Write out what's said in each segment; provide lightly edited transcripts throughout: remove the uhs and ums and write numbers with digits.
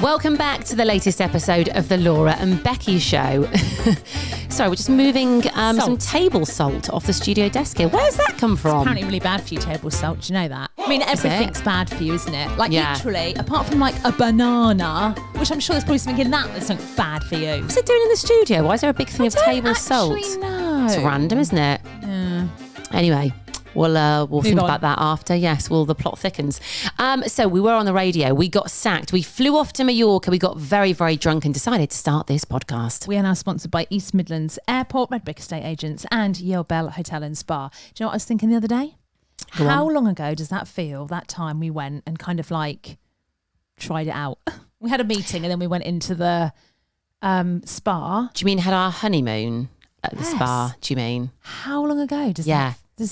Welcome back to the latest episode of the Laura and Becky Show. Sorry, we're just moving some table salt off the studio desk here. Where's that come from? It's apparently really bad for you, table salt. Do you know that? I mean, everything's bad for you, isn't it? Like, literally, apart from like a banana, which I'm sure there's probably something in that that's something bad for you. What's it doing in the studio? Why is there a big thing of table salt? No. It's random, isn't it? Yeah. Anyway. We'll think about that after. Yes, the plot thickens. So we were on the radio. We got sacked. We flew off to Mallorca. We got very, very drunk and decided to start this podcast. We are now sponsored by East Midlands Airport, Redbrik Estate Agents and Yale Bell Hotel and Spa. Do you know what I was thinking the other day? How long ago does that feel, that time we went and kind of like tried it out? We had a meeting and then we went into the spa. Do you mean had our honeymoon at the spa? Do you mean? How long ago does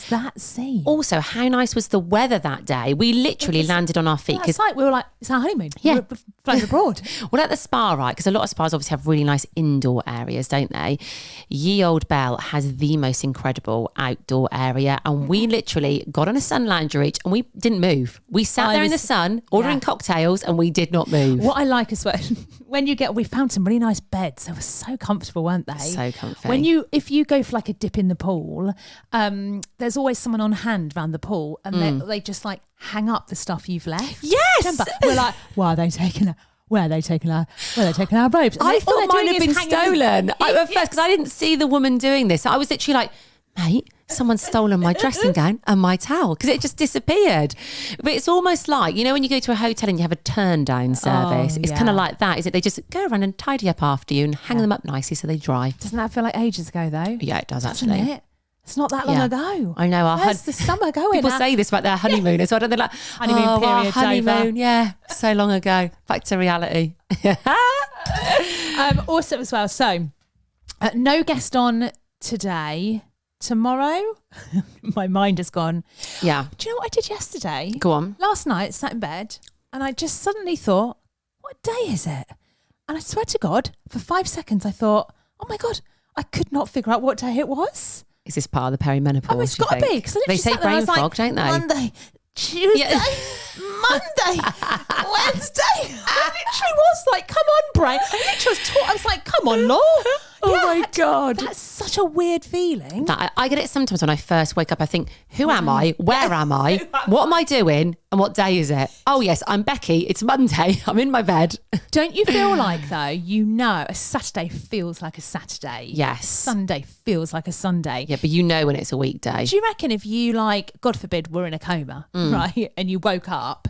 that seem? Also, how nice was the weather that day? We literally landed on our feet. It's like we were like, it's our honeymoon. Yeah. We're flying abroad. Well, at the spa, right, because a lot of spas obviously have really nice indoor areas, don't they? Ye Old Bell has the most incredible outdoor area. And we literally got on a sun lounger each and we didn't move. We sat there in the sun, ordering cocktails, and we did not move. What I like is when we found some really nice beds. They were so comfortable, weren't they? So comfy. If you go for like a dip in the pool, there's always someone on hand around the pool and they just like hang up the stuff you've left. Yes. Remember? We're like, why are they taking our robes? I thought mine had been stolen at first because I didn't see the woman doing this. I was literally like, mate, someone's stolen my dressing gown and my towel because it just disappeared. But it's almost like, you know, when you go to a hotel and you have a turn down service, it's kind of like that, is it? They just go around and tidy up after you and hang them up nicely so they dry. Doesn't that feel like ages ago though? Yeah, it does actually. Doesn't it? It's not that long ago. I know. Where's the summer going? People say this about their honeymoon as well. They're like, honeymoon period's honeymoon, over. yeah, so long ago. Back to reality. Also as well, so no guest on today. Tomorrow, my mind has gone. Yeah. Do you know what I did yesterday? Go on. Last night, sat in bed, and I just suddenly thought, what day is it? And I swear to God, for 5 seconds, I thought, oh my God, I could not figure out what day it was. Is this part of the perimenopause? Oh, it's got to be. They say brain fog, don't they? Monday, Tuesday, Monday, Wednesday. I literally was like, come on, brain. I was like, come on, Law. Oh my God. That's such a weird feeling. I get it sometimes when I first wake up. I think, who am I? Where am I? What am I doing? And what day is it? Oh, yes, I'm Becky. It's Monday. I'm in my bed. Don't you feel like, though, a Saturday feels like a Saturday? Yes. Sunday feels like a Sunday. Yeah, but you know when it's a weekday. Do you reckon if you, like, God forbid, were in a coma, right, and you woke up,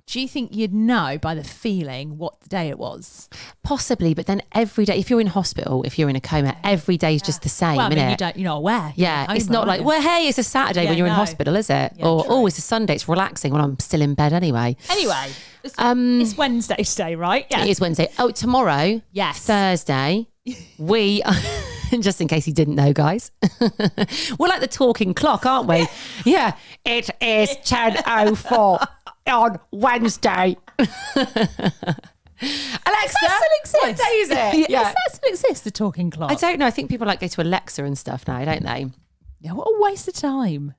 do you think you'd know by the feeling what the day it was? Possibly, but then every day, if you're in hospital, if you're in a coma, every day is just the same, well, I mean, innit? you're not aware. Yeah, it's not like, well, hey, it's a Saturday when you're in hospital, is it? Yeah, or, true. oh, it's a Sunday, it's relaxing when I'm still in bed anyway. Anyway, it's Wednesday today, right? Yeah. It is Wednesday. Oh, tomorrow, Thursday, we... Just in case you didn't know, guys. We're like the talking clock, aren't we? Yeah. It is 10:04 on Wednesday. Alexa, what day is it? Yeah. Does that still exist, the talking clock? I don't know. I think people like go to Alexa and stuff now, don't they? Yeah, what a waste of time.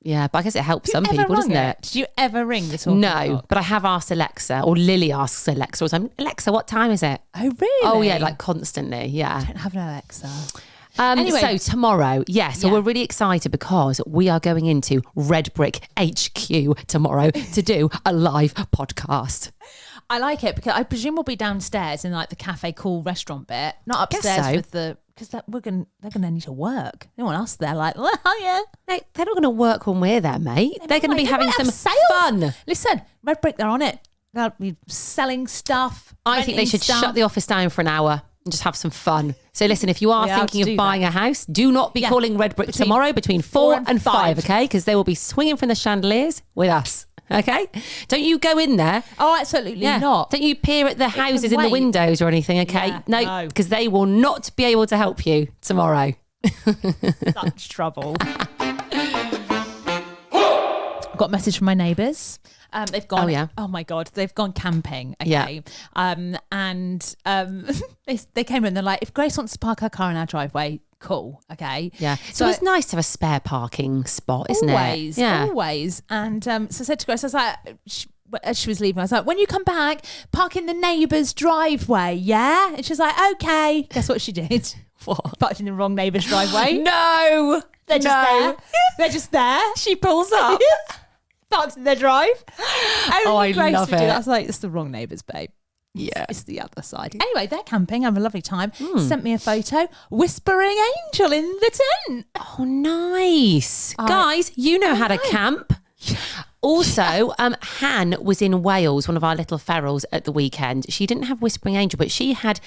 Yeah, but I guess it helps some people, doesn't it? Did you ever ring the talking clock? No, but I have asked Alexa, or Lily asks Alexa all the time, Alexa, what time is it? Oh, really? Oh, yeah, like constantly, yeah. I don't have an Alexa. Anyway. So tomorrow, so we're really excited because we are going into Redbrik HQ tomorrow to do a live podcast. I like it because I presume we'll be downstairs in like the cafe cool restaurant bit, not upstairs with the... Because they're going to need to work. They want us there like, oh yeah. They're not going to work when we're there, mate. They're going to be having some fun. Listen, Redbrik, they're on it. They'll be selling stuff. I think they should shut the office down for an hour and just have some fun. So listen, if you are thinking of buying a house, do not be calling Redbrik tomorrow between 4 and 5, okay? Because they will be swinging from the chandeliers with us. Okay, don't you go in there. Oh, absolutely not. Don't you peer at the houses in the windows or anything, okay? Yeah, no, because they will not be able to help you tomorrow. Such trouble. Got a message from my neighbours. They've gone. Oh my God, they've gone camping. Okay, they came in. They're like, if Grace wants to park her car in our driveway, cool. Okay, yeah. So it's nice to have a spare parking spot, isn't it? Yeah, always. And so I said to Grace, I was like, as she was leaving, I was like, when you come back, park in the neighbour's driveway, yeah? And she was like, okay. Guess what she did? What? Parked in the wrong neighbour's driveway. No. They're just there. They're just there. She pulls up. Parked in their drive. I love it. I was like, it's the wrong neighbours, babe. Yeah. It's the other side. Anyway, they're camping, having a lovely time. Sent me a photo. Whispering angel in the tent. Oh, nice. Guys, you know how to camp. Also, Han was in Wales, one of our little ferals at the weekend. She didn't have Whispering Angel, but she had,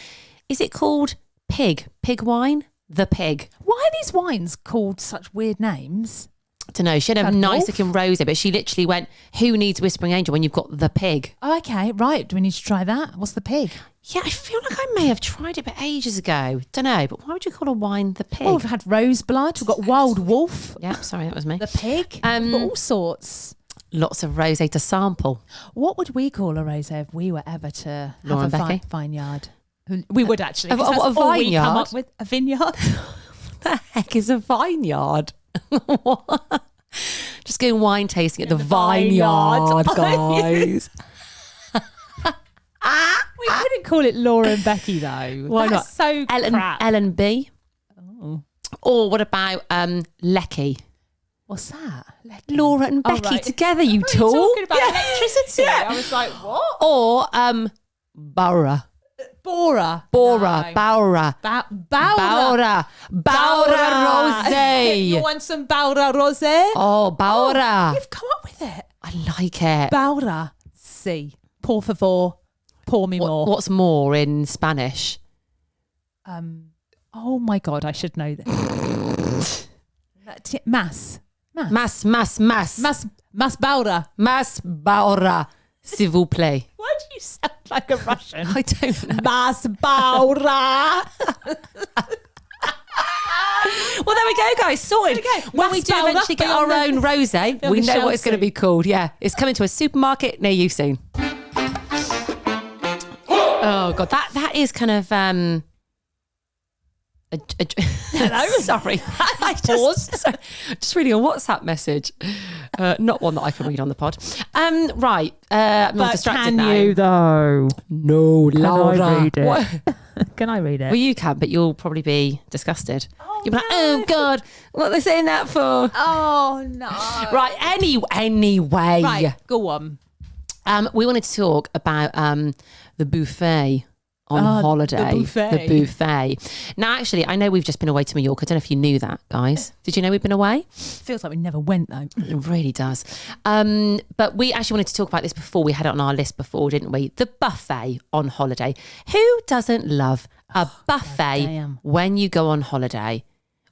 is it called pig wine? The pig. Why are these wines called such weird names? I don't know. She had a nice looking rosé, but she literally went, who needs Whispering Angel when you've got the pig? Oh, okay, right. Do we need to try that? What's the pig? Yeah, I feel like I may have tried it, but ages ago. Don't know, but why would you call a wine the pig? Oh, we've had rose blood. We've got wild wolf. Yeah, sorry, that was me. The pig. We've got all sorts. Lots of rosé to sample. What would we call a rosé if we were ever to Laura have and a Becky? vineyard? We would actually. A 'cause that's all we come vineyard? up with. A vineyard. What the heck is a vineyard? Just going wine tasting at the vineyard, guys. We couldn't call it Laura and Becky though. Why That's not? So crap. Ellen B. Oh. Or what about Lecky? What's that? Laura and Becky right. together, you We're talk. talking about electricity. I was like, what? Or Baura. Baura. Baura. Baura. Rosé. You want some Baura rosé? Oh, Baura. You've come up with it. I like it. Baura. Sí. Por favor. Pour me more. What's more in Spanish? Oh my God, I should know this. Mas Baura. Mas Baura. S'il vous plaît. Why do you sound like a Russian? I don't know. Mas Baura. Well, there we go, guys. Sorted. Okay. When we do eventually get our own rosé, we know what it's going to be called. Yeah, it's coming to a supermarket near you soon. Oh God, that is kind of Hello. Sorry, I just reading a WhatsApp message, not one that I can read on the pod. Right, I'm all distracted now. Can you though? No, Laura. Can I read it? What? Can I read it? Well, you can, but you'll probably be disgusted. You'll be like, oh God, what are they saying that for? Oh no. Right. Anyway. Right. Go on. We wanted to talk about the buffet on holiday. The buffet. Now, actually, I know we've just been away to Mallorca. I don't know if you knew that, guys. Did you know we've been away? Feels like we never went though. It really does. But we actually wanted to talk about this before. We had it on our list before, didn't we? The buffet on holiday. Who doesn't love a buffet when you go on holiday?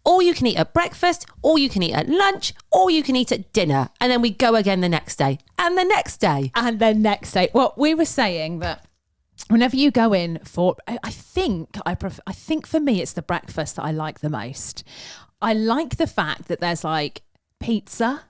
All you can eat at breakfast, all you can eat at lunch, all you can eat at dinner. And then we go again the next day and the next day. And then next day. Well, we were saying that whenever you go in for, I think for me, it's the breakfast that I like the most. I like the fact that there's like pizza.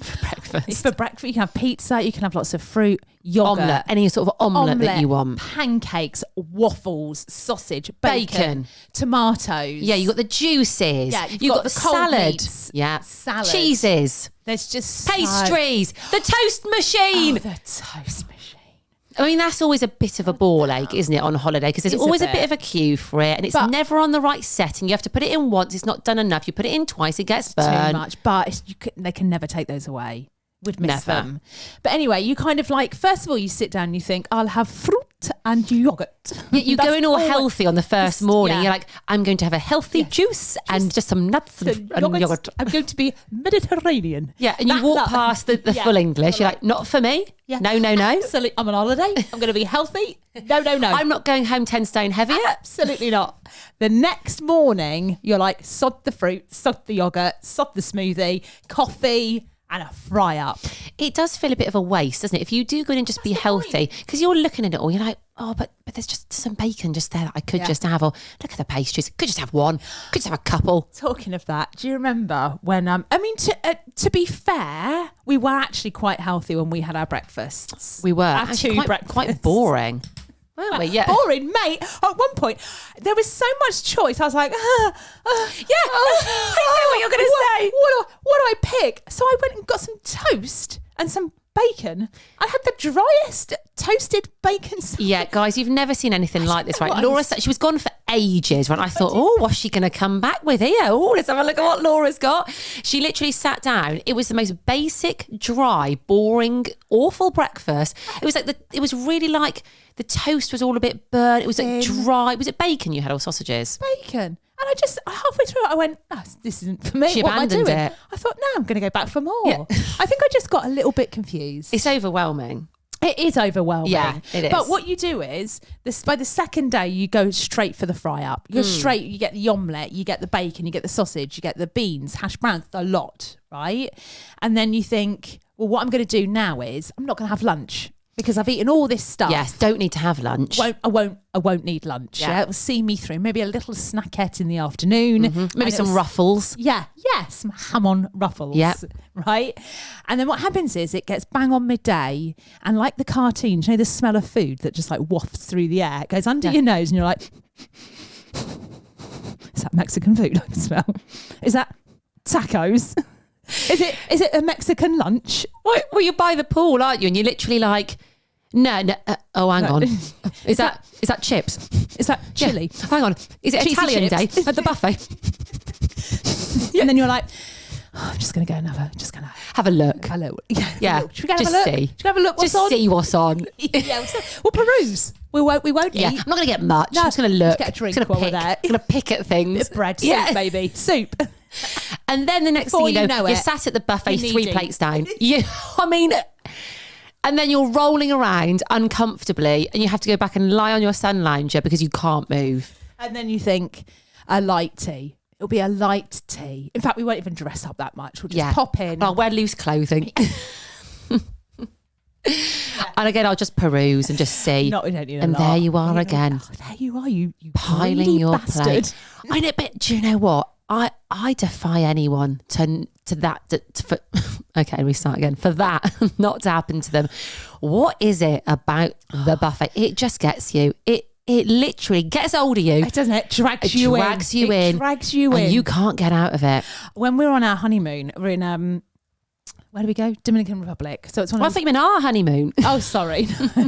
For breakfast. For breakfast, you can have pizza, you can have lots of fruit, yogurt. Omelette, any sort of omelette that you want. Pancakes, waffles, sausage, bacon, tomatoes. Yeah, you got the juices. Yeah, you've got the cold salad. meats. Yeah. Salad. Cheeses. There's just pastries. The toast machine. Oh, the toast machine. I mean, that's always a bit of a ball ache, isn't it, on holiday? Because there's always a bit of a queue for it and it's never on the right setting. You have to put it in once. It's not done enough. You put it in twice, it gets burned. Too much. But they can never take those away. Would miss them. But anyway, you kind of like, first of all, you sit down and you think, I'll have fruit and yogurt. Yeah, you go in all healthy on the first morning. Yeah. You're like, I'm going to have a healthy juice and just some nuts and yogurt. I'm going to be Mediterranean. Yeah, and you walk past the full English. You're like, not for me. Yeah. No. Absolutely. I'm on holiday. I'm going to be healthy. No. I'm not going home 10 stone heavier. Absolutely not. The next morning, you're like, sod the fruit, sod the yogurt, sod the smoothie, coffee, and a fry up. It does feel a bit of a waste, doesn't it? If you do go in and just be healthy, because you're looking at it all, you're like, oh, but there's just some bacon just there that I could just have. Or look at the pastries, could just have one, could just have a couple. Talking of that, do you remember when? To be fair, we were actually quite healthy when we had our breakfasts. We were our actually quite boring. Weren't we? Yeah. Boring, mate. At one point, there was so much choice. I was like, I know what you're going to say. What do I pick? So I went and got some toast and some bacon. I had the driest toasted bacon sandwich. Yeah, guys, you've never seen anything like this, right? Laura said she was gone for ages, right? I thought, what's she going to come back with here? Oh, let's have a look at what Laura's got. She literally sat down. It was the most basic, dry, boring, awful breakfast. It was like it was really like the toast was all a bit burnt. It was like dry. Was it bacon you had or sausages? Bacon. And I just, halfway through it, I went, this isn't for me. She what am I abandoned doing? it. I thought, no, I'm going to go back for more. Yeah. I think I just got a little bit confused. It's overwhelming. It is overwhelming. Yeah, it is. But what you do is, by the second day, you go straight for the fry up. You go straight, you get the omelette, you get the bacon, you get the sausage, you get the beans, hash browns, a lot, right? And then you think, well, what I'm going to do now is, I'm not going to have lunch. Because I've eaten all this stuff. Yes, don't need to have lunch. I won't need lunch. Yeah. It will see me through. Maybe a little snackette in the afternoon. Mm-hmm. Maybe some ruffles. Yeah, some ham on ruffles. Yeah. Right? And then what happens is it gets bang on midday, and like the cartoons, you know the smell of food that just like wafts through the air? It goes under your nose and you're like, is that Mexican food I can smell? Is that tacos? Is it a Mexican lunch? Well, you're by the pool, aren't you? And you're literally like, no. Hang on. Is that chips? Is that chili? Yeah. Hang on. Is it Cheesy Italian chips? day at the buffet? And then you're like, I'm just going to go and have a look. have a look. Yeah. Should we go just have a look? see. Should we have a look what's just on? see what's on. We'll peruse. We won't Yeah, eat. I'm not going to get much. No, I'm just going to look. just get a drink Just gonna while we're there. I'm going to pick at things. Bit of bread, soup, baby. Soup. And then the next Before thing you know, it, you're sat at the buffet you're 3 needy. plates down. And then you're rolling around uncomfortably and you have to go back and lie on your sun lounger because you can't move. And then you think, a light tea. It'll be a light tea. In fact, we won't even dress up that much. We'll just pop in. I'll wear loose clothing. And again, I'll just peruse and just see. We don't need a and lot. there you are again. There you are, you Piling greedy your bastard. plate. I know, but do you know what? I defy anyone okay, we start again. For that not to happen to them. What is it about the buffet? It just gets you. It literally gets hold of you. It doesn't. It drags you in. Drags you in. And you can't get out of it. When we were on our honeymoon, we're in where do we go? Dominican Republic. So it's one I of thought you meant our honeymoon. Oh, sorry.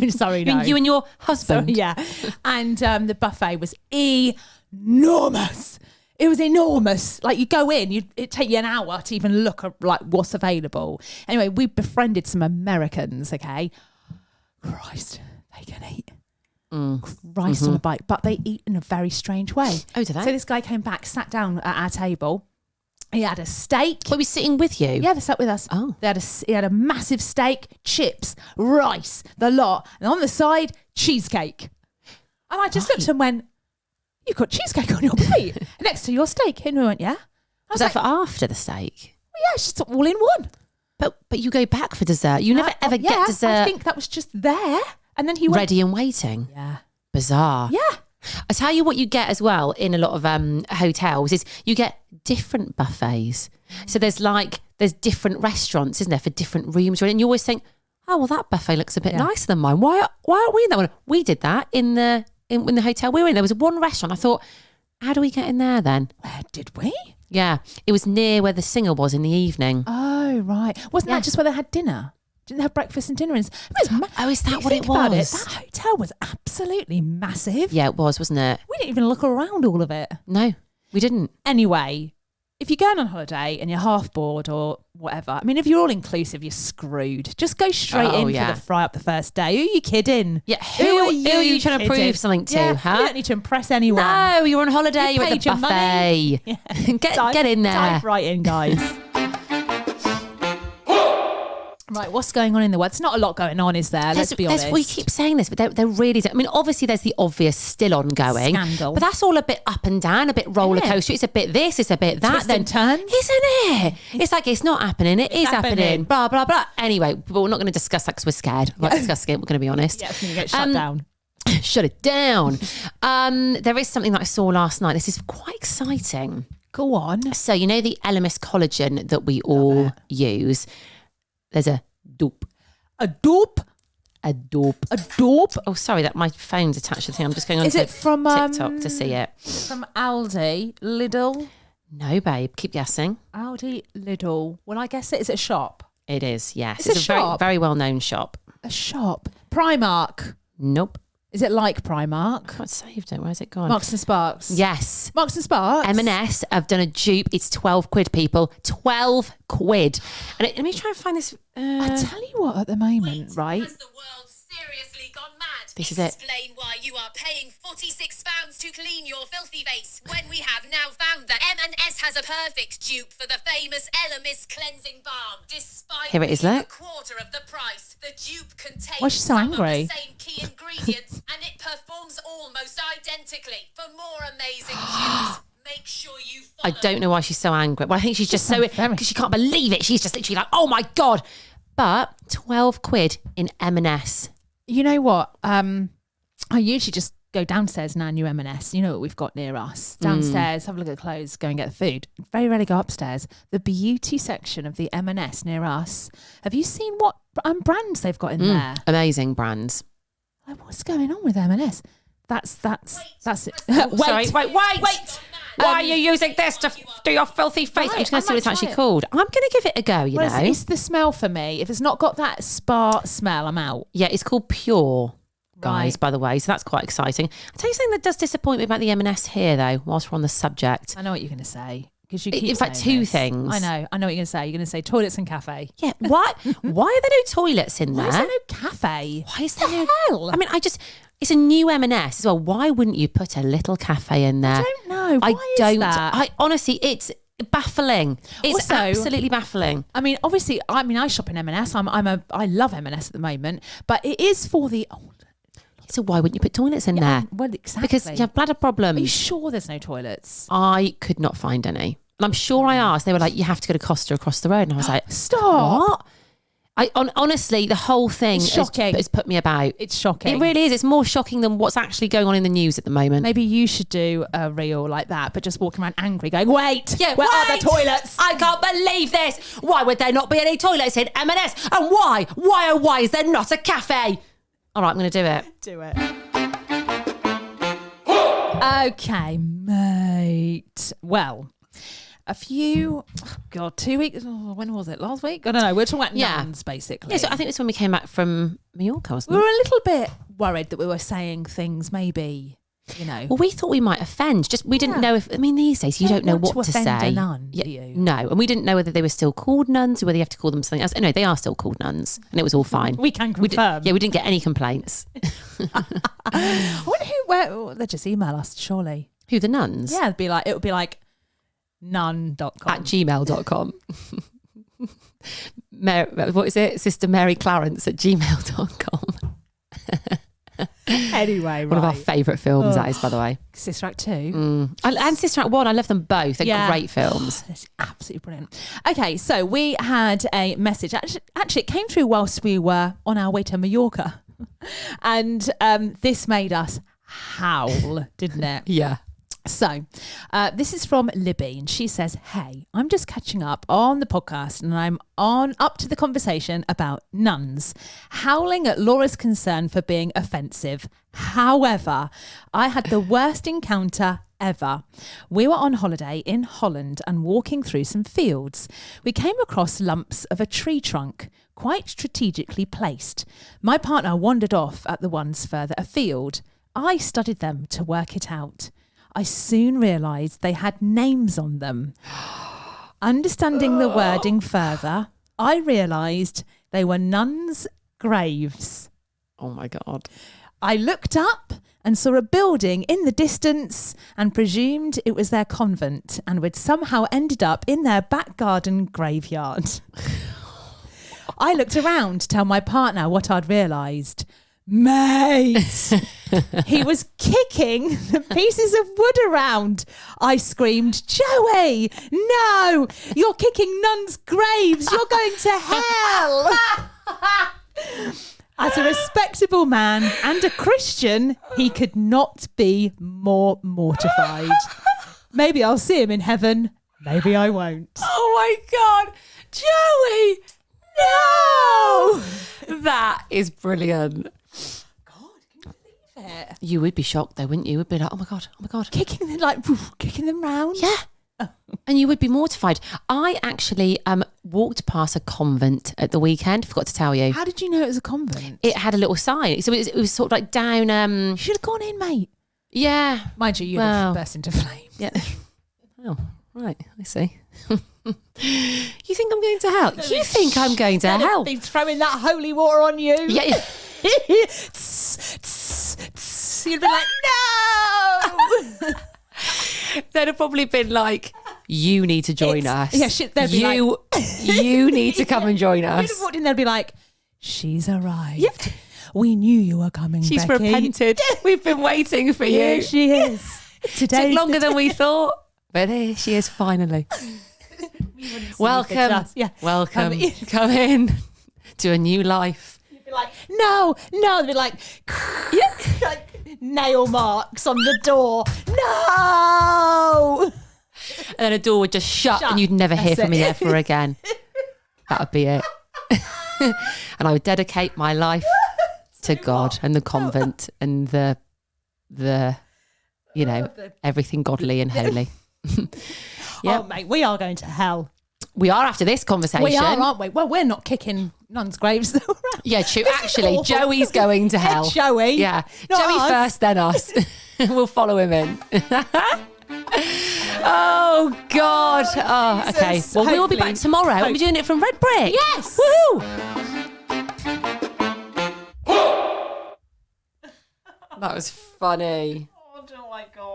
Sorry, no. You and your husband. So, yeah. And the buffet was enormous. It was enormous. Like you go in, it'd take you an hour to even look at like what's available. Anyway, we befriended some Americans, okay? Christ, they can eat. Christ on a bike. But they eat in a very strange way. Oh, do they? So this guy came back, sat down at our table. He had a steak. Were we sitting with you? Yeah, they sat with us. Oh. He had a massive steak, chips, rice, the lot. And on the side, cheesecake. And I just looked and went, you've got cheesecake on your plate next to your steak. And we went, yeah. Was that for after the steak? Well, yeah, it's just all in one. But you go back for dessert. You never ever get dessert. I think that was just there. And then he went, ready and waiting. Yeah. Bizarre. Yeah. I tell you what you get as well in a lot of hotels is you get different buffets. So there's different restaurants, isn't there, for different rooms. And you always think, oh, well, that buffet looks a bit nicer than mine. Why aren't we in that one? We did that in the hotel we were in. There was one restaurant. I thought, how do we get in there then? Where did we? Yeah. It was near where the singer was in the evening. Oh, right. Wasn't that just where they had dinner? Didn't they have breakfast and dinner? Is that what it was? That hotel was absolutely massive. Yeah, it was, wasn't it? We didn't even look around all of it. No, we didn't. Anyway, if you're going on holiday and you're half bored or whatever, I mean, if you're all inclusive, you're screwed. Just go straight in for the fry up the first day. Who are you kidding? Yeah, who are you trying to prove something to, huh? You don't need to impress anyone. No, you're on holiday, you're at the buffet. Yeah. Get in there. Dive right in, guys. Right, what's going on in the world? There's not a lot going on, is there? Let's be honest. We keep saying this, but there really is. I mean, obviously, there's the obvious still ongoing scandal, but that's all a bit up and down, a bit roller coaster. It's a bit this, it's a bit that. Then turns, isn't it? It's like it's not happening. It is happening. Blah blah blah. Anyway, but we're not going to discuss that because we're scared. We're not discussing it. We're going to be honest. Yeah, it's going to get shut down. Shut it down. There is something that I saw last night. This is quite exciting. Go on. So you know the LMS collagen that we all use. There's a dupe. A dupe? A dupe. A dupe? Oh, sorry, that my phone's attached to the thing. I'm just going on Is it from TikTok to see it. From Aldi, Lidl? No, babe. Keep guessing. Aldi, Lidl. Well, I guess it is a shop. It is, yes. It's a shop? very, very well-known shop. A shop. Primark. Nope. Is it like Primark? I saved it. Where's it gone? Marks and Sparks. Yes. Marks and Sparks. M&S have done a dupe. It's 12 quid, people. 12 quid. And let me try and find this. I tell you what, at the moment, right? Has the world seriously gone mad? This is it. Explain why you are paying £46 to clean your filthy face when we have now found that M&S has a perfect dupe for the famous Elemis cleansing balm. Despite Here it is, being look. a quarter of the price, the dupe contains Why is she so some angry? of the same key ingredients and it performs almost identically. For more amazing dupes, make sure you follow. I don't know why she's so angry. Well, I think she's just so... very- Because she can't believe it. She's just literally like, oh my God. But 12 quid in M&S. You know what? I usually just go downstairs now, new M&S. You know what we've got near us. Downstairs, have a look at the clothes, go and get the food. Very rarely go upstairs. The beauty section of the M&S near us. Have you seen what brands they've got in there? Amazing brands. Like, what's going on with M&S? That's it. Sorry, wait. Why are you using this to do your filthy face? Right, I'm just going to see I what it's might actually try it. called. I'm going to give it a go, you know. It's the smell for me. If it's not got that spa smell, I'm out. Yeah, it's called Pure, guys, Right. by the way. So that's quite exciting. I'll tell you something that does disappoint me about the M&S here, though, whilst we're on the subject. I know what you're going to say. Because you keep In fact, saying two this. things. I know what you're going to say. You're going to say toilets and cafe. Yeah, why are there no toilets in Why there? is there no cafe? Why is there no... hell? I mean, it's a new M&S as well. Why wouldn't you put a little cafe in there? I don't know. Why is that? I honestly, it's baffling. It's Also- absolutely baffling. I mean, obviously, I shop in M&S. I love M&S at the moment, but it is for the old. So why wouldn't you put toilets in there? Well, exactly. Because you have bladder Are you problems. sure there's no toilets? I could not find any. And I'm sure I asked. They were like, you have to go to Costa across the road. And I was like, Stop. what? Honestly, the whole thing It's shocking. has put me about. It's shocking. It really is. It's more shocking than what's actually going on in the news at the moment. Maybe you should do a reel like that, but just walking around angry, going, "Wait, Yeah, where are wait! the toilets?" I can't believe this. Why would there not be any toilets in M&S? And why? Why is there not a cafe? All right, I'm going to do it. Do it. Okay, mate. Well, a few, 2 weeks, when was it? Last week? I don't know. We're talking about nuns, basically. Yeah, so I think it's when we came back from Mallorca, wasn't we it? were a little bit worried that we were saying things maybe, Well, we thought we might offend. We didn't know if, these days you don't know want what to to offend say. a nun, do you? No, and we didn't know whether they were still called nuns or whether you have to call them something else. No, they are still called nuns, and it was all fine. We can We confirm. we didn't get any complaints. I wonder where, they'll just email us, surely. Who, the nuns? Yeah, it would be like nun.com. At gmail.com. What is it? Sister Mary Clarence at gmail.com. Anyway, One of our favourite films, that is, by the way. Sister Act 2. And Sister Act 1, I love them both. They're great films. It's absolutely brilliant. Okay, so we had a message. Actually, it came through whilst we were on our way to Mallorca. And this made us howl, didn't it? Yeah. So, this is from Libby, and she says, "Hey, I'm just catching up on the podcast, and I'm up to the conversation about nuns, howling at Laura's concern for being offensive. However, I had the worst encounter ever. We were on holiday in Holland and walking through some fields. We came across lumps of a tree trunk, quite strategically placed. My partner wandered off at the ones further afield. I studied them to work it out. I soon realised they had names on them. Understanding the wording further, I realised they were nuns' graves. Oh my God. I looked up and saw a building in the distance and presumed it was their convent and would somehow ended up in their back garden graveyard. I looked around to tell my partner what I'd realised. Mate, he was kicking the pieces of wood around. I screamed, Joey, no, you're kicking nuns' graves. You're going to hell. As a respectable man and a Christian, he could not be more mortified. Maybe I'll see him in heaven. Maybe I won't. Oh my God. Joey, no. That is brilliant. You would be shocked though, wouldn't you? You would be like, oh my God. Kicking them round. Yeah. And you would be mortified. I actually walked past a convent at the weekend. Forgot to tell you. How did you know it was a convent? It had a little sign. So it was sort of like down... You should have gone in, mate. Yeah. Mind you, you'd have burst into flames. Yeah. Oh, right. I see. You think I'm going to help? You think I'm going to help? Be throwing that holy water on you. Yeah. You'd be like, no! They'd have probably been like, you need to join us. Yeah, shit, they'd be like... You need to come and join You'd us. have walked in, they'd be like, she's arrived. Yeah. We knew you were coming, She's Becky. repented. We've been waiting for you. Here she is. Took longer than we thought, but here she is finally. Welcome. Yeah. Welcome. Come in to a new life. You'd be like, no. They'd be like, like nail marks on the door. No. And then a door would just shut. And you'd never hear from me ever again. That would be it. And I would dedicate my life to God and the convent and the everything godly and holy. Yeah. Oh, mate, we are going to hell. We are after this conversation. We are, aren't we? Well, we're not kicking nuns' graves, though. Yeah, true. Actually, Joey's going to hell. Joey. Yeah. Not Joey us. first, then us. We'll follow him in. Oh, God. Oh, okay. Jesus. Well, we will be Hopefully. back tomorrow. We'll be doing it from Redbrik. Yes. Woohoo. That was funny. Oh my God.